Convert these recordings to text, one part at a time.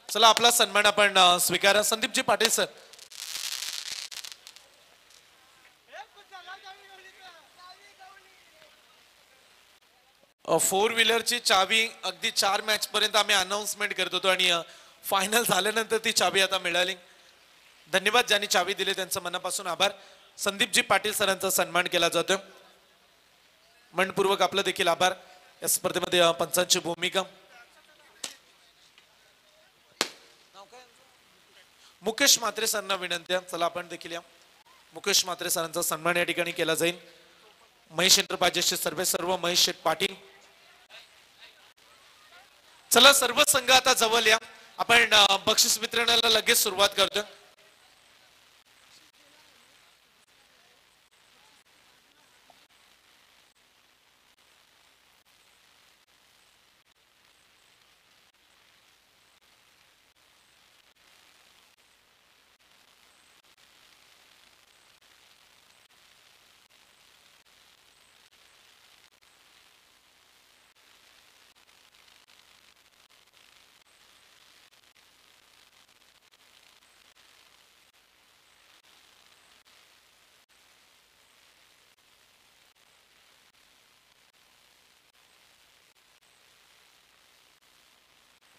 चला आपला सन्मान आपण स्वीकारा. संदीपजी पाटील सर. फोर व्हीलरची चावी अगदी 4 मॅच पर्यंत आम्ही अनाउन्समेंट करत होतो आणि फायनल झाल्यानंतर ती चावी आता मिळाली. धन्यवाद ज्यांनी चावी दिली त्यांचं मनापासून आभार. संदीपजी पाटील सरांचा सन्मान केला जातो. मनपूर्वक आपलं देखील आभार. या स्पर्धेमध्ये पंचांची भूमिका मुकेश म्हात्रे सरांना विनंती आहे. चला आपण देखील या मुकेश म्हात्रे सरांचा सन्मान या ठिकाणी केला जाईल. महेश एंटरप्राइजेसचे सर्व महेश शेठ पाटील. चला सर्व संघ आता जवळ या. आपण बक्षीस वितरणाला लगेच सुरुवात करतोय.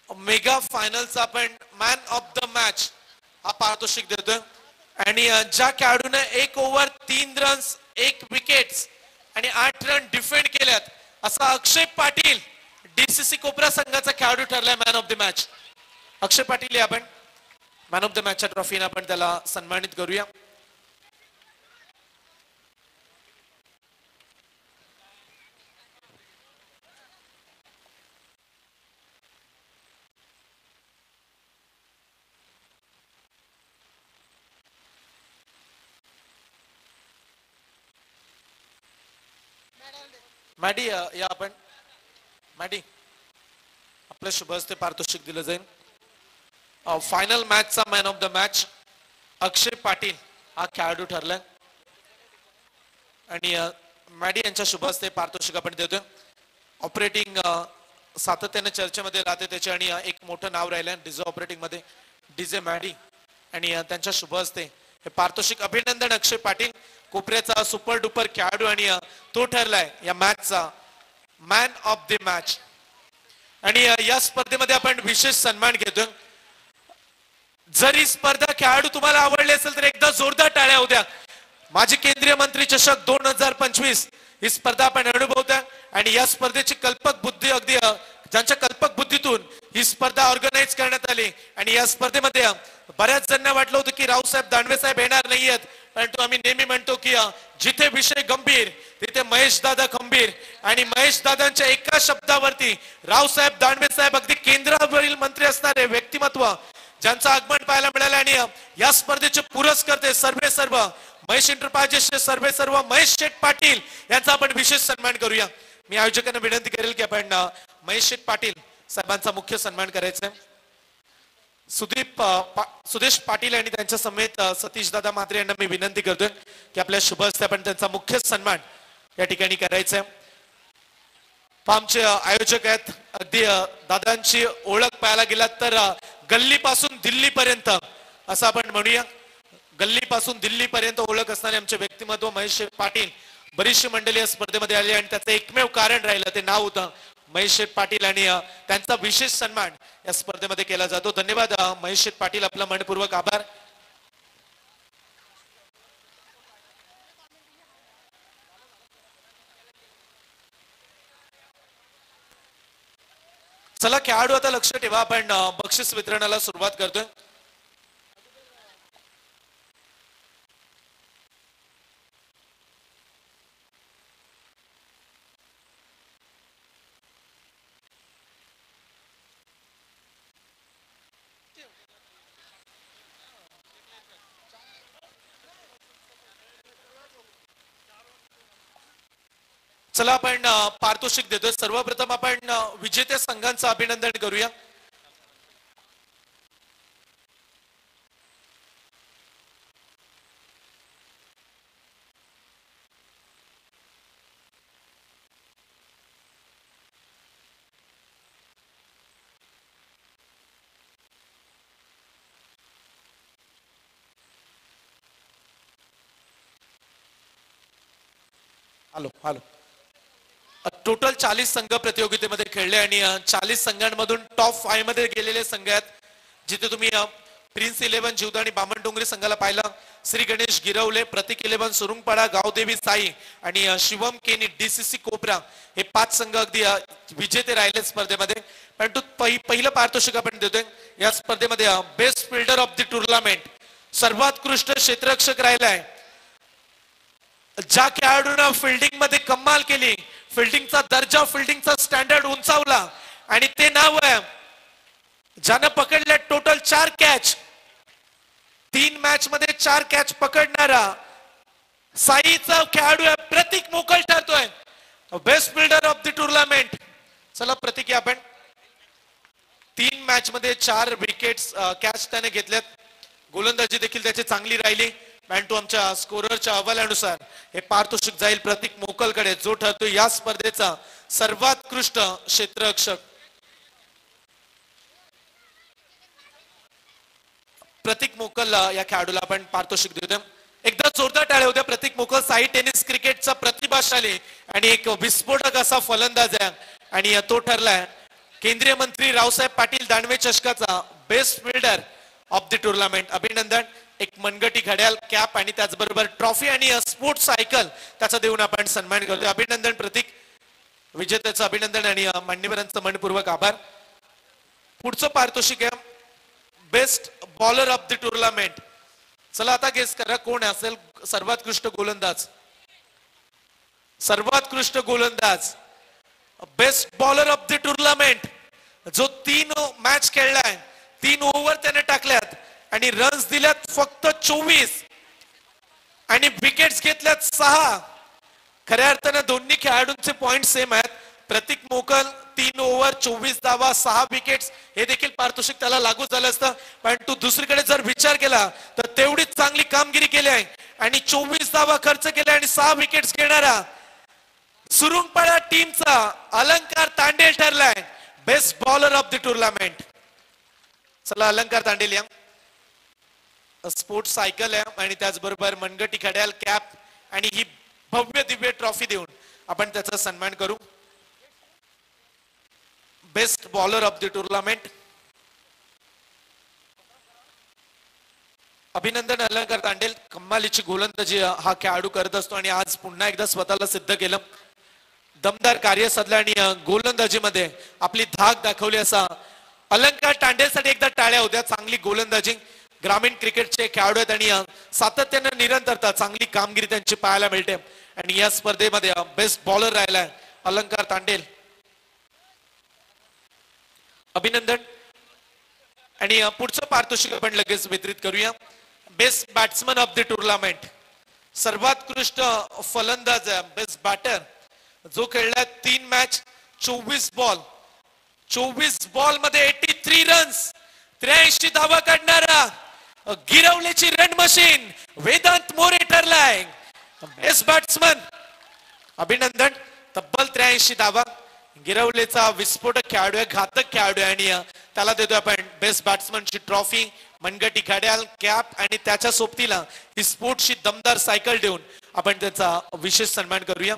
मेगा फायनलचा आपण मॅन ऑफ द मॅच हा पारितोषिक देतोय. आणि ज्या खेळाडूने 1 ओव्हर 3 रन्स 1 विकेट्स आणि 8 रन डिफेंड केल्यात असा अक्षय पाटील डीसीसी कोपरा संघाचा खेळाडू ठरलाय man of the match. Akshay Patil या आपण मॅन ऑफ द मॅचच्या ट्रॉफीने आपण त्याला सन्मानित करूया. मॅडी या आपण. मॅडी आपल्या शुभ हस्ते पारितोषिक दिलं जाईल. फायनल मॅचचा man of the match Akshay Patil हा खेळाडू ठरलाय आणि मॅडी यांच्या शुभ हस्ते पारितोषिक आपण देतोय. ऑपरेटिंग सातत्याने चर्चेमध्ये राहते त्याचे आणि एक मोठं नाव राहिलंय डीजे ऑपरेटिंग मध्ये डीजे मॅडी आणि त्यांच्या शुभ हस्ते हे पारितोषिक. अभिनंदन अक्षय पाटील कोपऱ्याचा सुपर डुपर खेळाडू आणि तो ठरलाय या मॅचचा मॅन ऑफ द मॅच. आणि या स्पर्धेमध्ये आपण विशेष सन्मान घेतोय. जर ही स्पर्धा खेळाडू तुम्हाला आवडले असेल तर एकदा जोरदार टाळ्या होऊ द्या. माजी केंद्रीय मंत्री चषक 2025 ही स्पर्धा आपण अनुभवता आणि या स्पर्धेची कल्पक बुद्धी अगदी ज्यांच्या कल्पक बुद्धीतून ही स्पर्धा ऑर्गनाईज करण्यात आली. आणि या स्पर्धेमध्ये बऱ्याच जणांना वाटलं होतं की रावसाहेब दानवे साहेब येणार नाहीयेत, परंतु आम्ही नेहमी म्हणतो की जिथे विषय गंभीर तिथे महेश दादा खंबीर. आणि महेश दादांच्या एका शब्दावरती रावसाहेब दानवे साहेब अगदी केंद्रावरील मंत्री असणारे व्यक्तिमत्व ज्यांचं आगमन पाहायला मिळालं. आणि या स्पर्धेचे पुरस्कर्ते सर्व महेश एंटरप्राइजेसचे सर्व महेश शेठ पाटील यांचा आपण विशेष सन्मान करूया. मी आयोजकांना विनंती करेल की आपण महेश शेठ पाटील साहेबांचा मुख्य सन्मान करायचा आहे. सुदेश पाटील आणि त्यांच्या समेत सतीश दादा म्हात्रे यांना मी विनंती करतोय की आपल्या शुभ हस्ते आपण त्यांचा मुख्य सन्मान या ठिकाणी करायचा आहे. आमचे आयोजक आहेत. अगदी दादांची ओळख पाहायला गेलात तर गल्लीपासून दिल्लीपर्यंत असं आपण म्हणूया. गल्लीपासून दिल्लीपर्यंत ओळख असणारे आमचे व्यक्तिमत्व महेश पाटील. बरीचशी मंडळी या स्पर्धेमध्ये आली आणि त्याचं एकमेव कारण राहिलं ते नाव होतं महेश शेठ पाटील आणि त्यांचा विशेष सन्मान या स्पर्धेमध्ये केला जातो. धन्यवाद महेश शेठ पाटील. आपला मनपूर्वक आभार. चला खेळाडू आता लक्ष ठेवा. आपण बक्षीस वितरणाला सुरुवात करतोय. चला आपण पारितोषिक देतोय. सर्वप्रथम आपण विजेत्या संघांचं अभिनंदन करूया. हॅलो हॅलो टोटल 40 संघ प्रतियोगितेमध्ये खेळले आणि 40 संघांमधून टॉप 5 मध्ये गेलेले संघ आहेत जिथे तुम्ही प्रिन्स 11 जीवदानी बामणडोंगरी संघाला पाहिलं श्री गणेश गिरवले प्रतीक 11 सुरुंगपाडा गावदेवी साई आणि शिवम केनी डीसीसी कोपरा हे 5 संघ अगदी विजेते राहिले स्पर्धेमध्ये परंतु पहिलं पारितोषिक आपण देतोय या स्पर्धेमध्ये best fielder of the tournament सर्वोत्कृष्ट क्षेत्ररक्षक राहिलाय ज्या खेळाडूंना फिल्डिंग मध्ये कमाल केली फिल्डिंगचा दर्जा फिल्डिंगचा स्टँडर्ड उंचावला आणि ते नाव आहे ज्यानं पकडले टोटल 4 कॅच 3 मॅच मध्ये 4 कॅच पकडणारा साईचा खेळाडू आहे प्रतीक मोकल ठरतोय best fielder of the tournament चला प्रतीक आपण 3 मॅच मध्ये 4 विकेट्स कॅच त्याने घेतल्यात गोलंदाजी देखील त्याची चांगली राहिली मॅन्टू आमच्या स्कोररच्या अहवालानुसार हे पारितोषिक जाईल प्रतीक मोकलकडे जो ठरतो या स्पर्धेचा सर्वोत्कृष्ट क्षेत्ररक्षक प्रतीक मोकलला या खेळाडूला आपण पारितोषिक देतो एकदा जोरदार टाळ्या होत्या प्रतीक मोकल साई टेनिस क्रिकेटचा प्रतिभाशाली आणि एक विस्फोटक असा फलंदाज आहे आणि तो ठरलाय केंद्रीय मंत्री रावसाहेब पाटील दानवे चषकाचा best fielder of the tournament अभिनंदन एक मनगटी घड्याळ कॅप आणि त्याचबरोबर ट्रॉफी आणि स्पोर्ट्स सायकल त्याचा देऊन आपण सन्मान करतो अभिनंदन प्रतीक विजेत्याचं अभिनंदन आणि मान्यवरांचं मनपूर्वक आभार पुढचं पारितोषिक आहे best bowler of the tournament चला आता गेस करा कोण असेल सर्वोत्कृष्ट गोलंदाज best bowler of the tournament जो 3 मॅच खेळलाय 3 ओव्हर त्याने टाकल्यात आणि रन्स दिल्यात फक्त 24 आणि विकेट्स घेतल्यात 6 खऱ्या अर्थानं दोन्ही खेळाडूंचे पॉइंट सेम आहेत प्रतीक मोकल 3 ओव्हर 24 धावा 6 विकेट्स हे देखील पारितोषिक त्याला लागू झालं असतं पण तू दुसरीकडे जर विचार केला तर तेवढीच चांगली कामगिरी केली आहे आणि 24 धावा खर्च केला आणि 6 विकेट्स घेणारा सुरुंगपाडा टीमचा अलंकार तांडेल ठरलाय best bowler of the tournament चला अलंकार तांडेल या स्पोर्ट्स सायकल आहे आणि त्याचबरोबर मनगटी घड्याळ कॅप आणि ही भव्य दिव्य ट्रॉफी देऊन आपण त्याचा सन्मान करू best bowler of the tournament अभिनंदन अलंकार तांडेल कमालीची गोलंदाजी हा खेळाडू करत असतो आणि आज पुन्हा एकदा स्वतःला सिद्ध केलं दमदार कार्य साधलं आणि गोलंदाजीमध्ये आपली धाक दाखवली असा अलंकार तांडेलसाठी एकदा टाळ्या होत्या चांगली गोलंदाजी ग्रामीण क्रिकेटचे खेळाडू आहेत आणि सातत्याने निरंतरता चांगली कामगिरी त्यांची पाहायला मिळते आणि या स्पर्धेमध्ये बेस्ट बॉलर राहिलाय अलंकार तांडेल अभिनंदन आणि पुढचं पारितोषिक आपण लगेच वितरित करूया best batsman of the tournament सर्वोत्कृष्ट फलंदाज बेस्ट बॅटर जो खेळला 3 मॅच 24 बॉल मध्ये 83 रन्स 83 धावा काढणारा गिरवलेची रन मशीन वेदांत मोरे ठरलाय बेस्ट बॅट्समन अभिनंदन तब्बल 83 धावा गिरवलेचा विस्फोटक खेळाडू आहे घातक खेळाडू आहे आणि त्याला देतो आपण बेस्ट बॅट्समनची ट्रॉफी मनगटी घड्याळ कॅप आणि त्याच्या सोबतीला ही स्पोर्ट्सची दमदार सायकल देऊन आपण त्याचा विशेष सन्मान करूया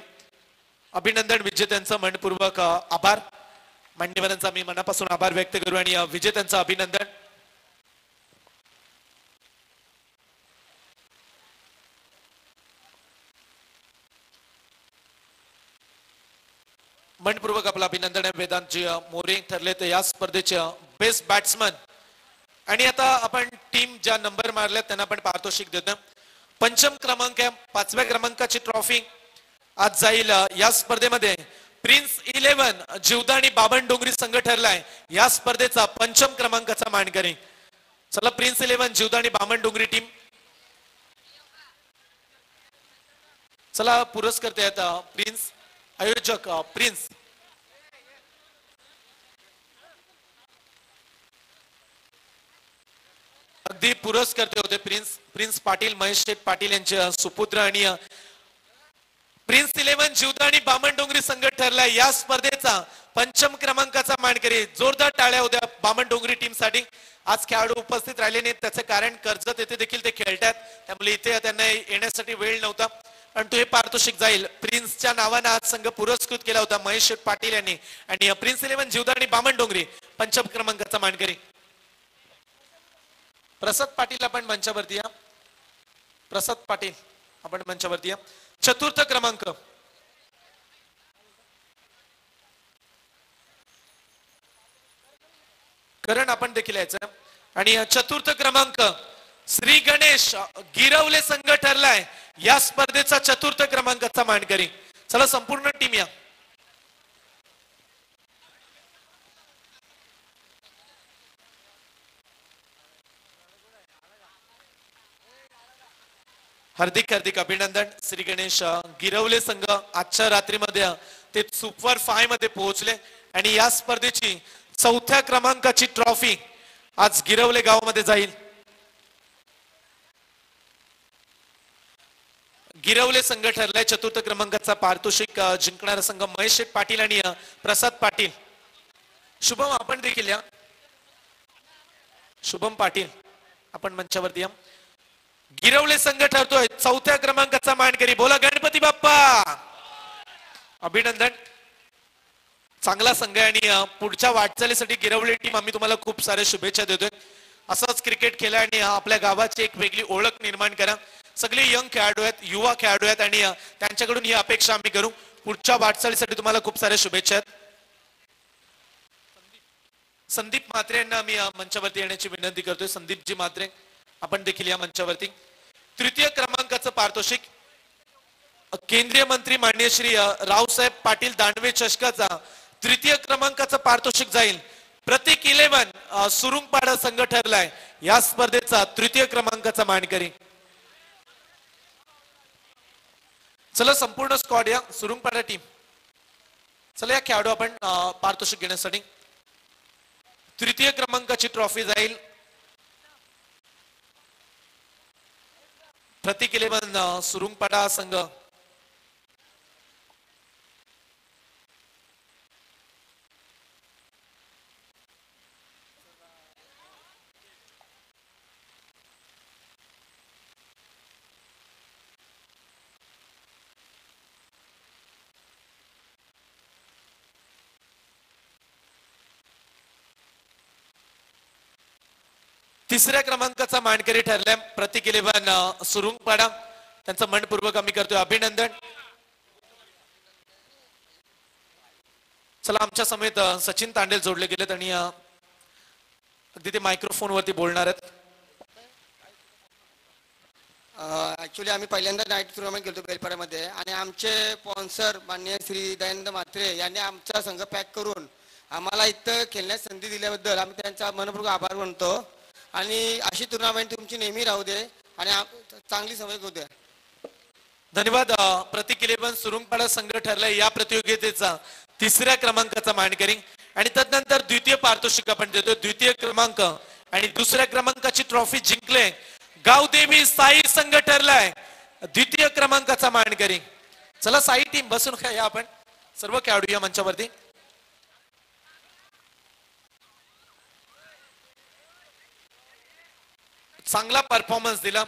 अभिनंदन विजेत्यांचा मनपूर्वक आभार मान्यवरांचा मी मनापासून आभार व्यक्त करू आणि विजेत्यांचं अभिनंदन मनपूर्वक आपलं अभिनंदन आहे वेदांतजी मोरे ठरले तर या स्पर्धेचे बेस्ट बॅट्समन आणि आता आपण टीम ज्या नंबर मारल्यात त्यांना आपण पारितोषिक देतो पंचम क्रमांक आहे 5व्या क्रमांकाची ट्रॉफी आज जाईल या स्पर्धेमध्ये प्रिन्स 11 जीवदानी बामणडोंगरी संघ ठरलाय या स्पर्धेचा पंचम क्रमांकाचा मानकरी चला प्रिन्स 11 जीवदानी बामणडोंगरी टीम चला पुरस्कर्ते आहेत प्रिन्स आयोजक प्रिन्स अगदी पुरस्कर्ते होते प्रिन्स पाटील महेश शेठ पाटील यांचे सुपुत्र आणि प्रिन्स 11 जीवदानी बामणडोंगरी संघ ठरला या स्पर्धेचा पंचम क्रमांकाचा मानकरी जोरदार टाळ्या होत्या बामणडोंगरी टीम साठी आज खेळाडू उपस्थित राहिले नाहीत त्याचे कारण कर्जत येथे देखील ते खेळतात त्यामुळे इथे त्यांना येण्यासाठी वेळ नव्हता आणि तो हे पारितोषिक जाईल प्रिन्सच्या नावाने आज संघ पुरस्कृत केला होता महेश शेठ पाटील यांनी आणि प्रिन्स 11 जीवदार आणि बामण डोंगरी पंचम क्रमांकाचा मानकरी प्रसाद पाटील आपण मंचावरती या प्रसाद पाटील आपण मंचावरती या चतुर्थ क्रमांक करण आपण देखील यायचं आणि चतुर्थ क्रमांक श्री गणेश गिरवले संघ ठरलाय या स्पर्धेचा चतुर्थ क्रमांकाचा मानकरी चला संपूर्ण टीम या हार्दिक हार्दिक अभिनंदन श्री गणेश गिरवले संघ आजच्या रात्रीमध्ये ते सुपर 5 मध्ये पोहोचले आणि या स्पर्धेची चौथ्या क्रमांकाची ट्रॉफी आज गिरवले गावामध्ये जाईल गिरवले संघ ठरलाय चतुर्थ क्रमांकाचा पारितोषिक जिंकणारा संघ महेश शेठ पाटील आणि प्रसाद पाटील शुभम आपण देखील या शुभम पाटील आपण मंचावरती या गिरवले संघ ठरतोय चौथ्या क्रमांकाचा मानकरी बोला गणपती बाप्पा अभिनंदन चांगला संघ आहे आणि पुढच्या वाटचालीसाठी गिरवले टीम आम्ही तुम्हाला खूप साऱ्या शुभेच्छा देतोय असंच क्रिकेट खेळा आणि आपल्या गावाची एक वेगळी ओळख निर्माण करा सगळे यंग खेळाडू आहेत युवा खेळाडू आहेत आणि त्यांच्याकडून ही अपेक्षा आम्ही करू पुढच्या वाटचालीसाठी तुम्हाला खूप साऱ्या शुभेच्छा आहेत संदीप म्हात्रे यांना आम्ही मंचावरती येण्याची विनंती करतोय संदीपजी म्हात्रे आपण देखील या मंचावरती तृतीय क्रमांकाचं पारितोषिक केंद्रीय मंत्री माननीय श्री रावसाहेब पाटील दानवे चषकाचा तृतीय क्रमांकाचं पारितोषिक जाईल प्रतीक 11 सुरुंगपाडा संघ ठरलाय या स्पर्धेचा तृतीय क्रमांकाचा मानकरी चला संपूर्ण स्क्वॉड या सुरुंगपाडा टीम चला या खेळाडू आपण पारितोषिक घेण्यासाठी तृतीय क्रमांकाची ट्रॉफी जाईल प्रतीक 11 सुरुंगपाडा संघ तिसऱ्या क्रमांकाचा मानकरी ठरलाय प्रतीक 11 सुरुंगपाडा त्यांचं मनपूर्वक आम्ही करतोय अभिनंदन चला आमच्या समेत सचिन तांडेल जोडले गेलेत आणि अगदी ते मायक्रोफोन वरती बोलणार आहेत ऍक्च्युली आम्ही पहिल्यांदा नाईट टुर्नामेंट खेळतो बेलपाड्यामध्ये आणि आमचे स्पॉन्सर माननीय श्री दयानंद म्हात्रे यांनी आमचा संघ पॅक करून आम्हाला इथं खेळण्यास संधी दिल्याबद्दल आम्ही त्यांचा मनपूर्वक आभार मानतो आणि अशी टुर्नामेंट तुमची नेहमी राहू दे आणि चांगली सवय होऊ दे धन्यवाद प्रतीक 11 सुरुंगपाडा संघ ठरलाय या प्रतियोगितेचा तिसऱ्या क्रमांकाचा मानकरी आणि तदनंतर द्वितीय पारितोषिक आपण देतो द्वितीय क्रमांक आणि दुसऱ्या क्रमांकाची ट्रॉफी जिंकले गावदेवी साई संघ ठरलाय द्वितीय क्रमांकाचा मानकरी चला साई टीम बसून काय या आपण सर्व खेळाडू या मंचावरती चांगला परफॉर्मन्स दिला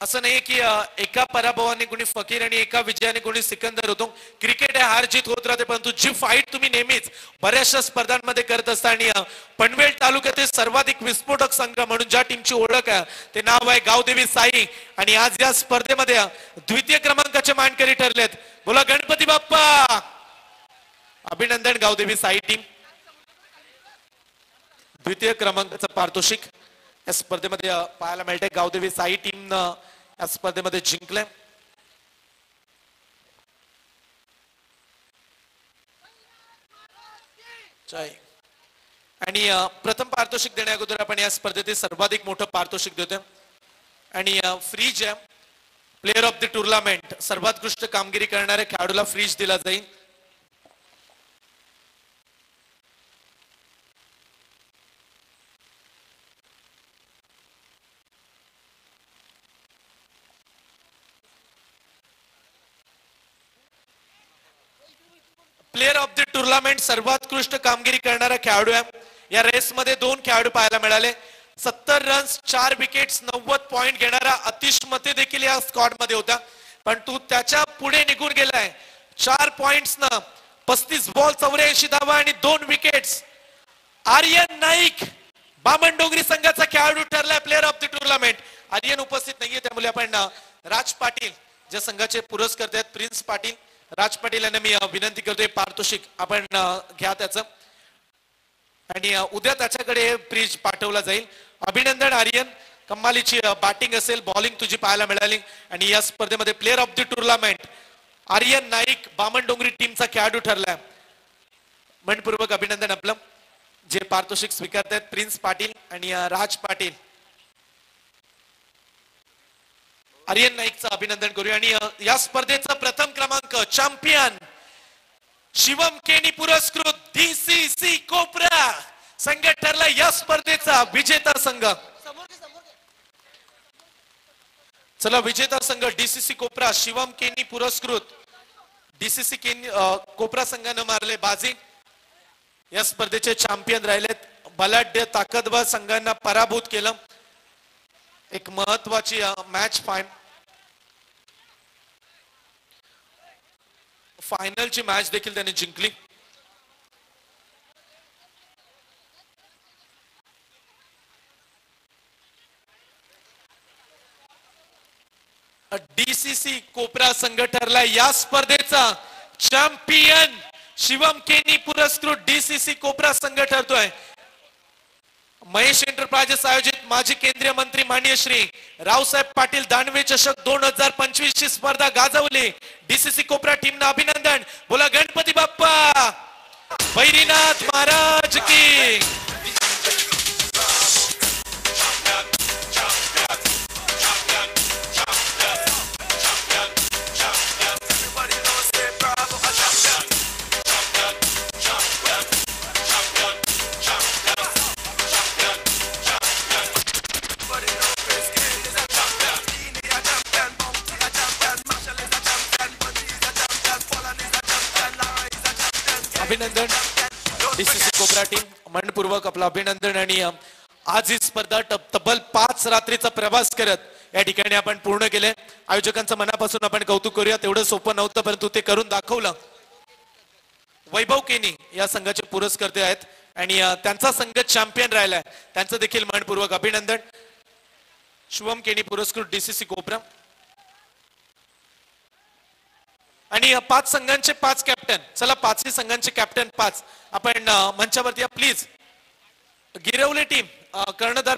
असं नाही की एका पराभवाने कोणी फकीर आणि एका विजयाने कोणी सिकंदर होतो क्रिकेट आहे हार जीत होत राहते परंतु जी फाईट तुम्ही नेहमीच बऱ्याचशा स्पर्धांमध्ये करत असता आणि पनवेल तालुक्यातील सर्वाधिक विस्फोटक संघ म्हणून ज्या टीमची ओळख आहे ते नाव आहे गावदेवी साई आणि आज या स्पर्धेमध्ये द्वितीय क्रमांकाचे मानकरी ठरलेत बोला गणपती बाप्पा अभिनंदन गावदेवी साई टीम द्वितीय क्रमांकाचं पारितोषिक या स्पर्धेमध्ये पाहायला मिळते गावदेवी साई टीम या स्पर्धेमध्ये जिंकले आणि प्रथम पारितोषिक देण्या अगोदर आपण या स्पर्धेतील सर्वाधिक मोठं पारितोषिक देतोय आणि फ्रीज आहे प्लेअर ऑफ द टुर्नामेंट सर्वोत्कृष्ट कामगिरी करणाऱ्या खेळाडूला फ्रीज दिला जाईल प्लेअर ऑफ द टुर्नामेंट सर्वोत्कृष्ट कामगिरी करणारा खेळाडू आहे या रेस मध्ये 2 खेळाडू पाहायला मिळाले 70 रन्स 4 विकेट्स 90 पॉइंट घेणारा अतिश मते देखील या स्क्वॉड मध्ये होता पण तू त्याच्या पुढे निघून गेलाय 4 पॉइंट्स ना 35 बॉल 84 धावा आणि 2 विकेट्स. आर्यन नाईक बामणडोंगरी संघाचा खेळाडू ठरलाय player of the tournament. Aryan उपस्थित नाहीये त्यामुळे आपण राज पाटील ज्या संघाचे पुरस्कर्ते आहेत प्रिन्स पाटील राज पाटील यांना मी विनंती करतोय पारितोषिक आपण घ्या त्याचं आणि उद्या त्याच्याकडे प्रिज पाठवला जाईल. अभिनंदन आर्यन, कमालीची बॅटिंग असेल बॉलिंग तुझी पाहायला मिळाली आणि या स्पर्धेमध्ये player of the tournament Aryan Naik Bamandongri टीमचा खेळाडू ठरलाय. मनपूर्वक अभिनंदन आपलं. जे पारितोषिक स्वीकारतायत प्रिन्स पाटील आणि राज पाटील. आर्यन नाईकचं अभिनंदन करूया आणि या स्पर्धेचा प्रथम क्रमांक चॅम्पियन शिवम केनी पुरस्कृत डीसीसी कोपरा संघ ठरला या स्पर्धेचा विजेता संघ. चला विजेता संघ डीसीसी कोपरा शिवम केनी पुरस्कृत डीसीसी केनी कोपरा संघानं मारले बाजी. या स्पर्धेचे चॅम्पियन राहिलेत. बलाढ्य ताकदवर संघांना पराभूत केलं. एक महत्वाची मॅच फायनलची मॅच देखील त्यांनी जिंकली. डीसीसी कोपरा संघ ठरला या स्पर्धेचा चॅम्पियन. शिवम केनी पुरस्कृत डीसीसी कोपरा संघ ठरतोय. महेश एंटरप्राइजेस आयोजित माजी केंद्रीय मंत्री माननीय श्री रावसाहेब पाटील दानवे चषक 2025 ची स्पर्धा गाजवली. डीसीसी कोपरा टीमना अभिनंदन. बोला गणपती बाप्पा भैरीनाथ महाराज की. अभिनंदन डीसीसी कोपरा टीम मनपूर्वक आपलं अभिनंदन. आणि आज ही स्पर्धा तब्बल 5 रात्रीचा प्रवास करत या ठिकाणी आपण पूर्ण केले. आयोजकांचं मनापासून आपण कौतुक करूया. तेवढं सोपं नव्हतं परंतु ते करून दाखवलं. वैभव केनी या संघाचे पुरस्कर्ते आहेत आणि त्यांचा संघ चॅम्पियन राहिलाय. त्यांचं देखील मनपूर्वक अभिनंदन. शिवम केनी पुरस्कृत डीसीसी कोपरा आणि 5 संघांचे 5 कॅप्टन. चला 5ही संघांचे कॅप्टन 5 आपण मंचावरती या प्लीज. गिरवली टीम कर्णधार